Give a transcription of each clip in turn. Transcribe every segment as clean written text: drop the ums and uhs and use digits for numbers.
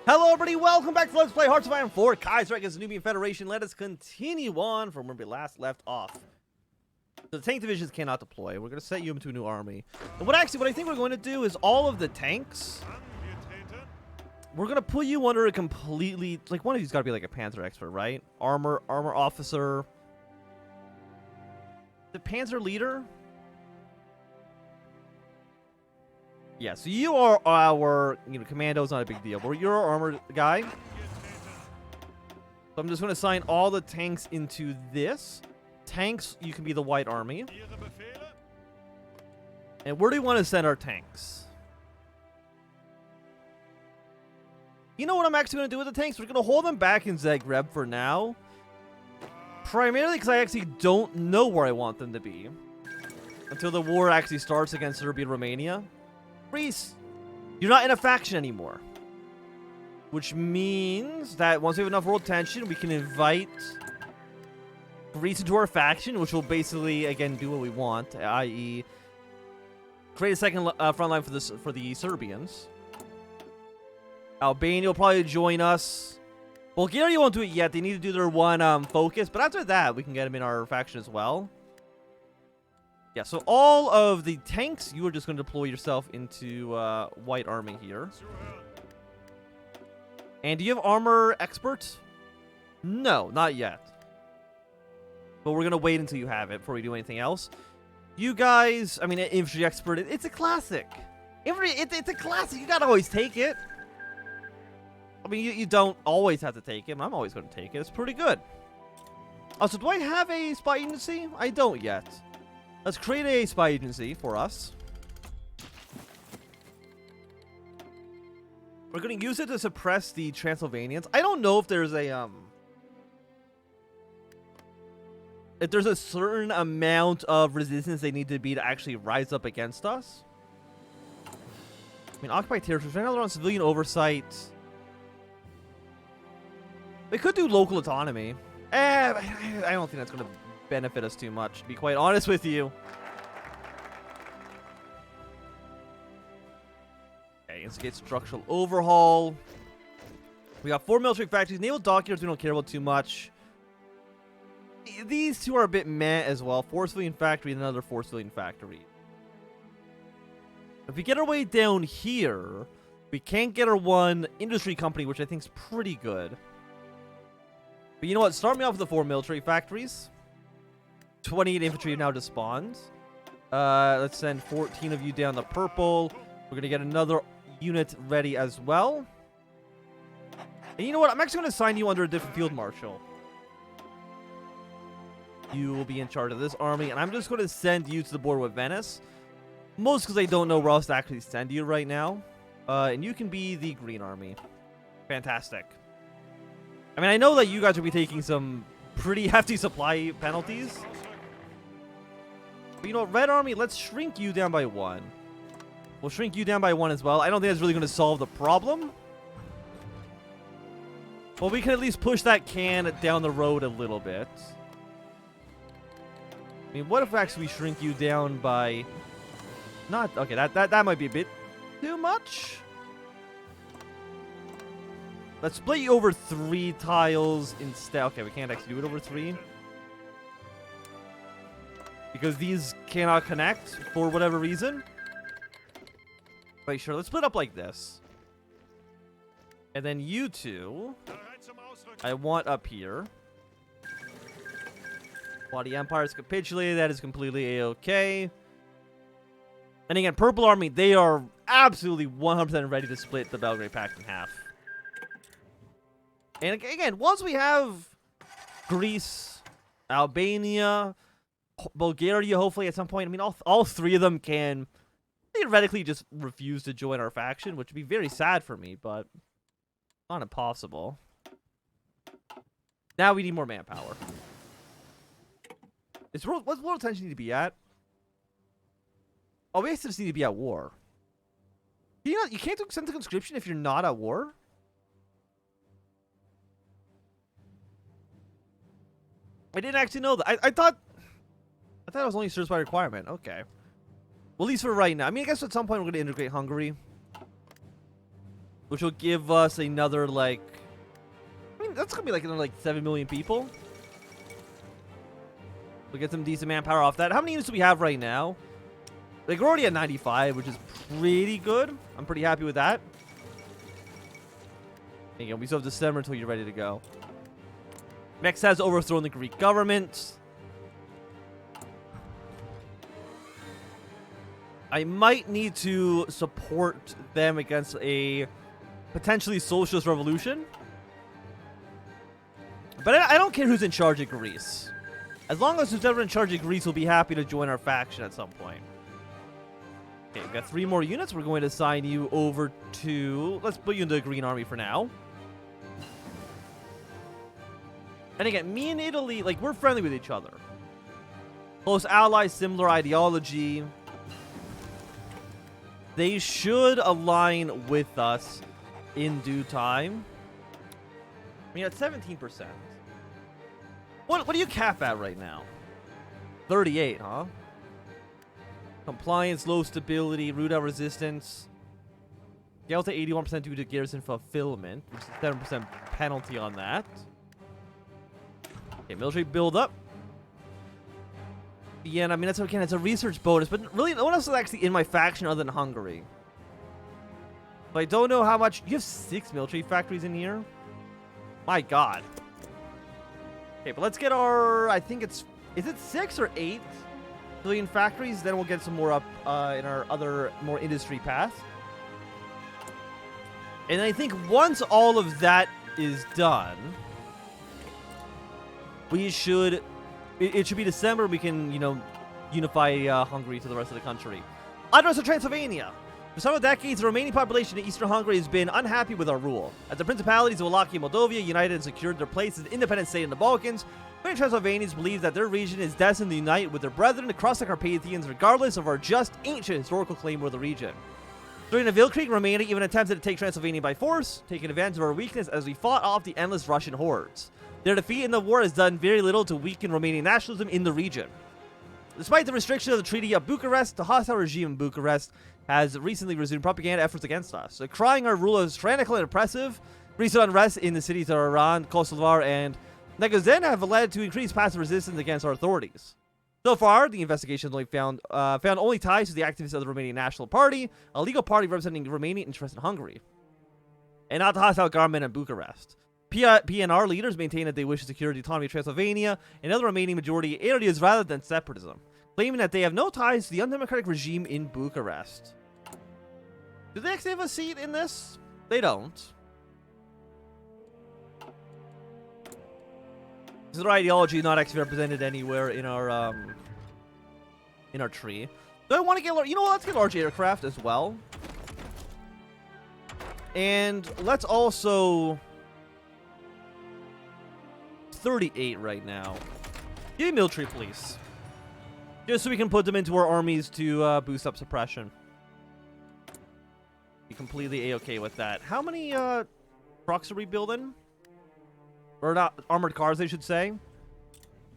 Hello everybody, welcome back to Let's Play Hearts of Iron 4 Kaiserreich Danubian Federation. Let us continue on from where we last left off. The tank divisions cannot deploy. We're going to set you into a new army. And what I think we're going to do is all of the tanks, we're going to put you under a completely, like one of you's got to be like a Panzer expert, right? Armor officer. The Panzer leader? Yeah, so you are our, commando's not a big deal, but you're our armor guy. So I'm just going to assign all the tanks into this. Tanks, you can be the White Army. And where do we want to send our tanks? You know what I'm actually going to do with the tanks? We're going to hold them back in Zagreb for now. Primarily because I actually don't know where I want them to be. Until the war actually starts against Serbia and Romania. Greece, you're not in a faction anymore. Which means that once we have enough world tension, we can invite Greece into our faction, which will basically, again, do what we want, i.e. create a second front line for the Serbians. Albania will probably join us. Bulgaria won't do it yet. They need to do their one focus, but after that, we can get them in our faction as well. Yeah, so all of the tanks, you are just going to deploy yourself into White Army here. And do you have armor expert? No, not yet. But we're going to wait until you have it before we do anything else. You guys, I mean, infantry expert, it's a classic. It's a classic. You got to always take it. I mean, you don't always have to take it, but I'm always going to take it. It's pretty good. Also, do I have a spy agency? I don't yet. Let's create a spy agency for us. We're going to use it to suppress the Transylvanians. I don't know if there's a certain amount of resistance they need to be to actually rise up against us. I mean, occupied territories. Right now they're on civilian oversight. They could do local autonomy. I don't think that's going to benefit us too much, to be quite honest with you. Okay, instigate structural overhaul. We got 4 military factories. Naval dockyards we don't care about too much. These two are a bit meh as well. 4 civilian factory and another 4 civilian factory. If we get our way down here, we can't get our one industry company, which I think is pretty good. But you know what? Start me off with the 4 military factories. 28 infantry now despawned. Let's send 14 of you down the purple. We're going to get another unit ready as well. And you know what? I'm actually going to assign you under a different field marshal. You will be in charge of this army. And I'm just going to send you to the border with Venice. Most because I don't know where else to actually send you right now. And you can be the Green Army. Fantastic. I mean, I know that you guys will be taking some pretty hefty supply penalties. But you know what, Red Army, let's shrink you down by 1. We'll shrink you down by 1 as well. I don't think that's really going to solve the problem. But we can at least push that can down the road a little bit. I mean, what if actually we shrink you down by... Not... Okay, that might be a bit too much. Let's split you over 3 tiles instead. Okay, we can't actually do it over 3. Because these cannot connect for whatever reason. Wait, sure. Let's split up like this. And then you two, I want up here. While the Empire's capitulated, that is completely a-okay. And again, Purple Army, they are absolutely 100% ready to split the Belgrade Pact in half. And again, once we have Greece, Albania, Bulgaria, hopefully at some point, I mean, all 3 of them can theoretically just refuse to join our faction, which would be very sad for me, but not impossible. Now we need more manpower. What's world tension need to be at? Oh, we just need to be at war. You can't send the conscription if you're not at war? I didn't actually know that. I thought it was only serves by requirement. Okay. Well, at least for right now. I mean, I guess at some point we're going to integrate Hungary. which will give us another, like... I mean, that's gonna be like another, like, 7 million people. We'll get some decent manpower off that. How many units do we have right now? Like, we're already at 95, which is pretty good. I'm pretty happy with that. Again, we still have December until you're ready to go. Next has overthrown the Greek government. I might need to support them against a potentially socialist revolution. But I don't care who's in charge of Greece. As long as who's ever in charge of Greece will be happy to join our faction at some point. Okay, we've got 3 more units. We're going to assign you over to... Let's put you into the Green Army for now. And again, me and Italy, like, we're friendly with each other. Close allies, similar ideology. They should align with us in due time. I mean, at 17%. What do you cap at right now? 38, huh? Compliance, low stability, root out resistance. Delta 81% due to garrison fulfillment, which is 7% penalty on that. Okay, military build up. Yeah, I mean, that's okay. It's a research bonus, but really, no one else is actually in my faction other than Hungary. But I don't know how much. You have 6 military factories in here? My god. Okay, but let's get our. I think it's. Is it 6 or 8 civilian factories? Then we'll get some more up in our other more industry path. And I think once all of that is done, we should. It should be December. We can, you know, unify Hungary to the rest of the country. Address of Transylvania. For several decades, the remaining population in Eastern Hungary has been unhappy with our rule. As the principalities of Wallachia and Moldavia united and secured their place as an independent state in the Balkans, many Transylvanians believe that their region is destined to unite with their brethren across the Carpathians, regardless of our just ancient historical claim for the region. During the Vilkrieg, Romania even attempted to take Transylvania by force, taking advantage of our weakness as we fought off the endless Russian hordes. Their defeat in the war has done very little to weaken Romanian nationalism in the region. Despite the restriction of the Treaty of Bucharest, the hostile regime in Bucharest has recently resumed propaganda efforts against us, decrying our rule as tyrannical and oppressive. Recent unrest in the cities of Iran, Kosovar, and Negozhen have led to increased passive resistance against our authorities. So far, the investigation only found only ties to the activists of the Romanian National Party, a legal party representing Romanian interests in Hungary, and not the hostile government in Bucharest. PNR leaders maintain that they wish to secure the autonomy of Transylvania and other Romanian majority areas rather than separatism, claiming that they have no ties to the undemocratic regime in Bucharest. Do they actually have a seat in this? They don't. This is their ideology not actually represented anywhere in our tree. Do I want to get large? You know what? Let's get large aircraft as well. And let's also 38 right now. Give me military police. Just so we can put them into our armies to boost up suppression. Be completely A-okay with that. How many trucks are we building? Or not, armored cars, I should say.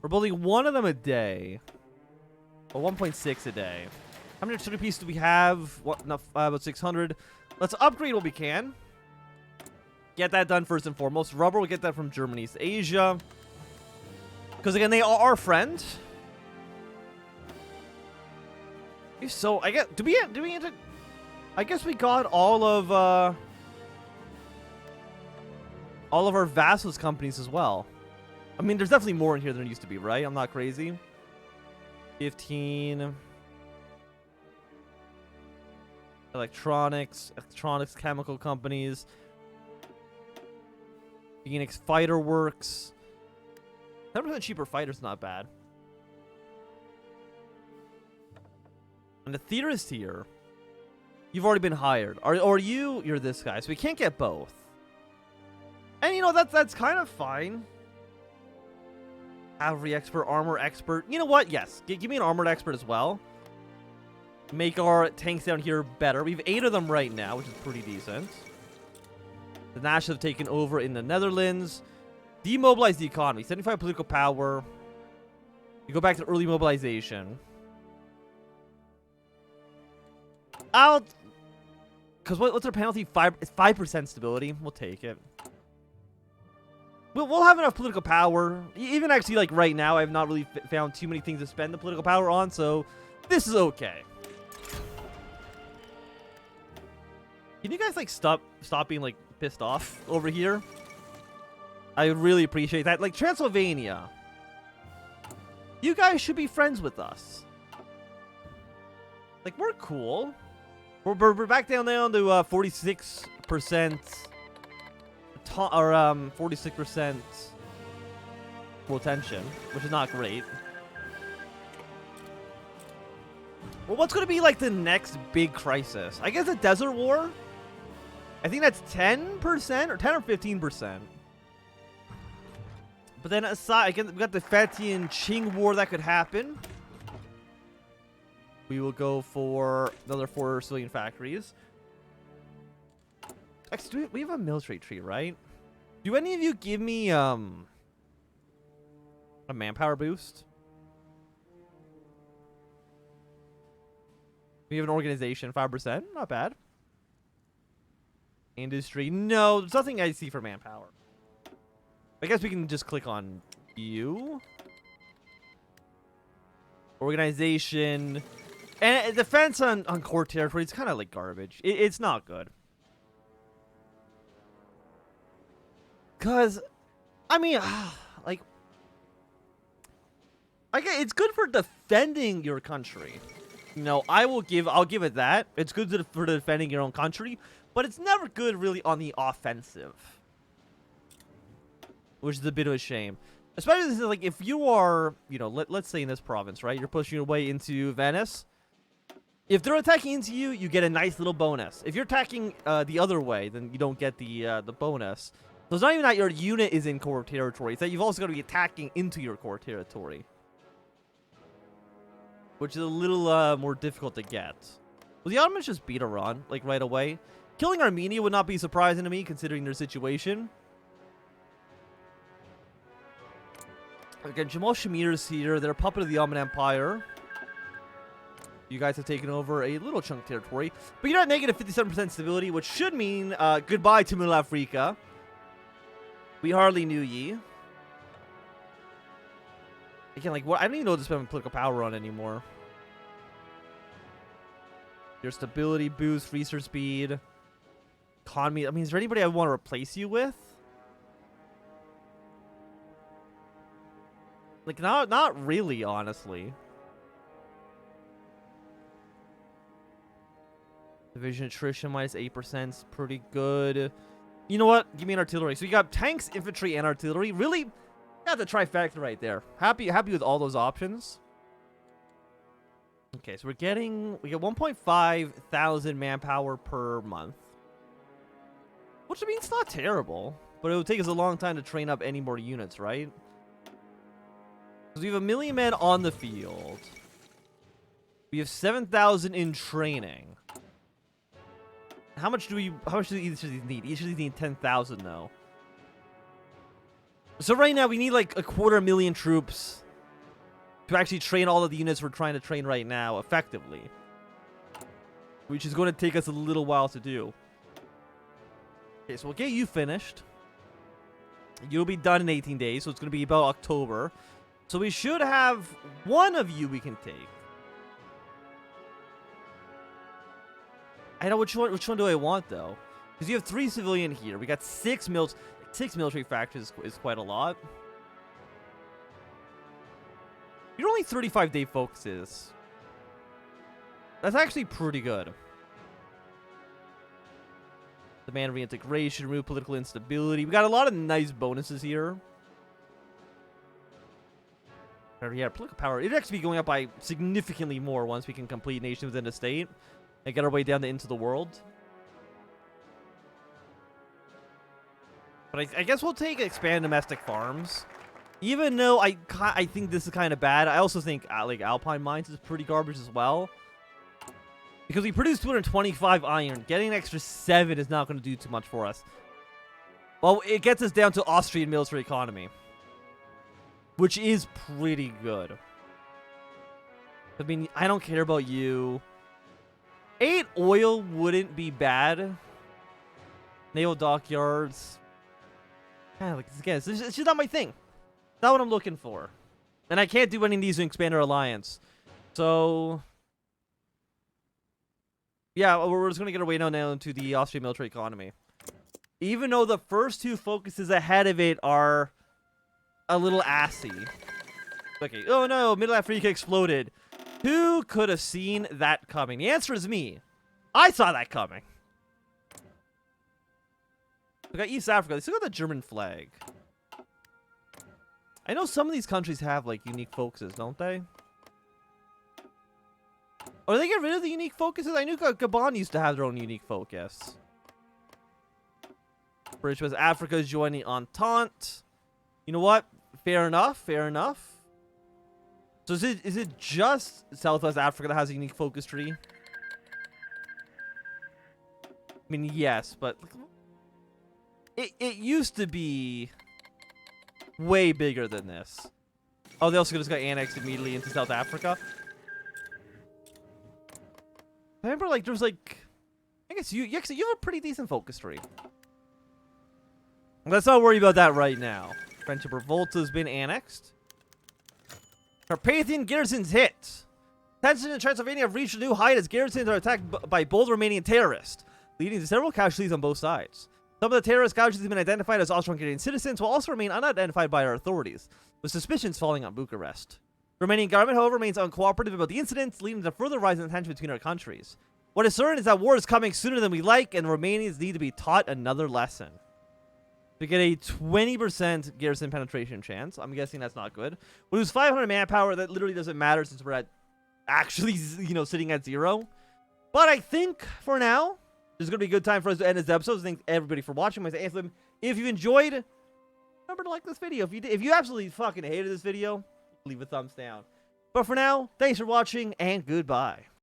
We're building one of them a day. Well, 1.6 a day. How many artillery pieces do we have? What? Enough, about 600. Let's upgrade what we can. Get that done first and foremost. Rubber, we'll get that from Germany, East Asia. Because again, they are our friends. So I guess I guess we got all of our vassals companies as well. I mean, there's definitely more in here than there used to be, right? I'm not crazy. 15 electronics, chemical companies. Phoenix Fighter Works. 10% cheaper fighters, not bad. And the theorist here, you've already been hired. Or you're this guy, so we can't get both. And you know, that's kind of fine. Cavalry expert, armor expert. You know what? Yes, give me an armored expert as well. Make our tanks down here better. We have 8 of them right now, which is pretty decent. The Nash have taken over in the Netherlands. Demobilize the economy. 75 political power. You go back to early mobilization. Because what's our penalty? 5% stability. We'll take it. We'll have enough political power. Even actually, like, right now, I've not really found too many things to spend the political power on, so this is okay. Can you guys, like, stop being, like, pissed off over here? I really appreciate that. Like, Transylvania. You guys should be friends with us. Like, we're cool. We're back down to 46%. Or 46% retention, which is not great. Well, what's going to be like the next big crisis? I guess a desert war? I think that's 10% or 10 or 15%. But then aside, again, we got the Fetian Qing war that could happen. We will go for another 4 civilian factories. Actually, we have a military tree, right? Do any of you give me a manpower boost? We have an organization, 5%. Not bad. Industry. No, there's nothing I see for manpower. I guess we can just click on you. Organization. And defense on core territory, it's kind of like garbage. It's not good. Because, I mean, like, it's good for defending your country. You know, I'll give it that. It's good for defending your own country, but it's never good really on the offensive. Which is a bit of a shame. Especially, like, if you are, you know, let's say in this province, right? You're pushing your way into Venice. If they're attacking into you, you get a nice little bonus. If you're attacking the other way, then you don't get the bonus. So it's not even that your unit is in core territory. It's that you've also got to be attacking into your core territory. Which is a little more difficult to get. Will the Ottomans just beat Iran, like, right away? Killing Armenia would not be surprising to me, considering their situation. Again, Jamal Shamir's here. They're a puppet of the Ottoman Empire. You guys have taken over a little chunk of territory. But you're at negative 57% stability, which should mean goodbye to Middle Africa. We hardly knew ye. Again, like, what? I don't even know what to spend political power on anymore. Your stability boost, research speed, economy. I mean, is there anybody I want to replace you with? Like, not really, honestly. Division attrition minus 8% is pretty good. You know what? Give me an artillery. So you got tanks, infantry, and artillery. Really, got the trifecta right there. Happy with all those options. Okay, so we get 1.5 thousand manpower per month, which I mean it's not terrible, but it would take us a long time to train up any more units, right? Because we have 1 million men on the field. We have 7,000 in training. How much do each of these need? Each of these need 10,000 though. So right now we need like 250,000 troops to actually train all of the units we're trying to train right now effectively, which is going to take us a little while to do. Okay, so we'll get you finished. You'll be done in 18 days, so it's going to be about October. So we should have one of you we can take. I know which one do I want though, because you have 3 civilian here. We got 6 military factories is quite a lot. You're only 35-day focuses. That's actually pretty good. Demand reintegration, remove political instability. We got a lot of nice bonuses here. Yeah, political power. It'd actually be going up by significantly more once we can complete nation within a state and get our way down into the world. But I guess we'll take expand domestic farms. Even though I think this is kind of bad, I also think like Alpine Mines is pretty garbage as well. Because we produce 225 iron. Getting an extra 7 is not going to do too much for us. Well, it gets us down to Austrian military economy, which is pretty good. I mean, I don't care about you. 8 oil wouldn't be bad. Naval dockyards. Yeah, like, again, it's just not my thing. Not what I'm looking for. And I can't do any of these to expand our alliance. So... yeah, we're just going to get our way now into the Austrian military economy. Even though the first 2 focuses ahead of it are a little assy. Okay, oh no, Middle Africa exploded. Who could have seen that coming? The answer is me. I saw that coming. We got East Africa. They still got the German flag. I know some of these countries have, like, unique focuses, don't they? Or they get rid of the unique focuses? I knew Gabon used to have their own unique focus. British West Africa is joining Entente. You know what? Fair enough. Fair enough. So is it just Southwest Africa that has a unique focus tree? I mean, yes, but it used to be way bigger than this. Oh, they also just got annexed immediately into South Africa. I remember, like, there was, like... I guess you have a pretty decent focus tree. Let's not worry about that right now. Friendship Revolt has been annexed. Carpathian garrisons hit. Tensions in Transylvania have reached a new height as garrisons are attacked by bold Romanian terrorists, leading to several casualties on both sides. Some of the terrorist casualties have been identified as Austro-Hungarian citizens, while also remain unidentified by our authorities, with suspicions falling on Bucharest. The Romanian government, however, remains uncooperative about the incidents, leading to further rise in tension between our countries. What is certain is that war is coming sooner than we like, and Romanians need to be taught another lesson. We get a 20% garrison penetration chance. I'm guessing that's not good. We lose 500 manpower. That literally doesn't matter since we're at actually, you know, sitting at 0. But I think for now, this is going to be a good time for us to end this episode. So thank everybody for watching. If you enjoyed, remember to like this video. If you absolutely fucking hated this video, leave a thumbs down. But for now, thanks for watching and goodbye.